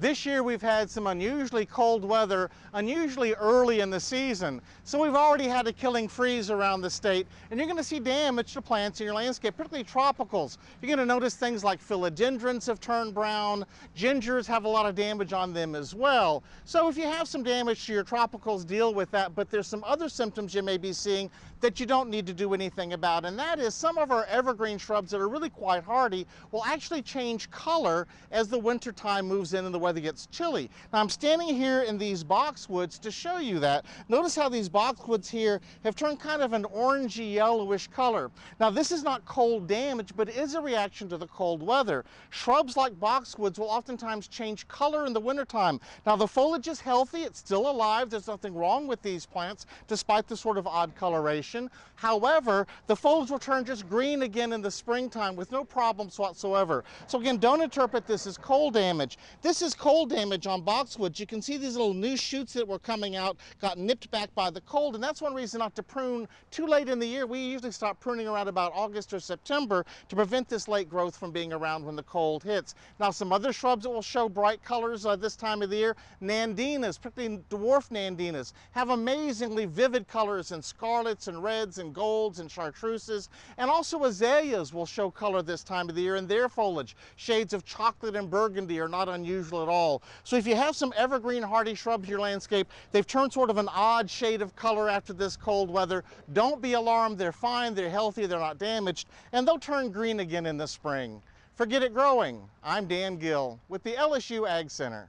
This year we've had some unusually cold weather, unusually early in the season. So we've already had a killing freeze around the state, and you're going to see damage to plants in your landscape, particularly tropicals. You're going to notice things like philodendrons have turned brown, gingers have a lot of damage on them as well. So if you have some damage to your tropicals, deal with that, but there's some other symptoms you may be seeing that you don't need to do anything about, and that is some of our evergreen shrubs that are really quite hardy will actually change color as the winter time moves in and the weather gets chilly. Now I'm standing here in these boxwoods to show you that. Notice how these boxwoods here have turned kind of an orangey yellowish color. Now this is not cold damage, but it is a reaction to the cold weather. Shrubs like boxwoods will oftentimes change color in the wintertime. Now the foliage is healthy, it's still alive, there's nothing wrong with these plants despite the sort of odd coloration. However, the foliage will turn just green again in the springtime with no problems whatsoever. So again, don't interpret this as cold damage. This is cold damage on boxwoods. You can see these little new shoots that were coming out got nipped back by the cold, and that's one reason not to prune too late in the year. We usually stop pruning around about August or September to prevent this late growth from being around when the cold hits. Now some other shrubs that will show bright colors this time of the year, nandinas, particularly dwarf nandinas, have amazingly vivid colors in scarlets and reds and golds and chartreuses, and also azaleas will show color this time of the year in their foliage. Shades of chocolate and burgundy are not unusual at all. So if you have some evergreen hardy shrubs in your landscape, they've turned sort of an odd shade of color after this cold weather, don't be alarmed. They're fine, they're healthy, they're not damaged, and they'll turn green again in the spring. Forget it growing. I'm Dan Gill with the LSU AgCenter.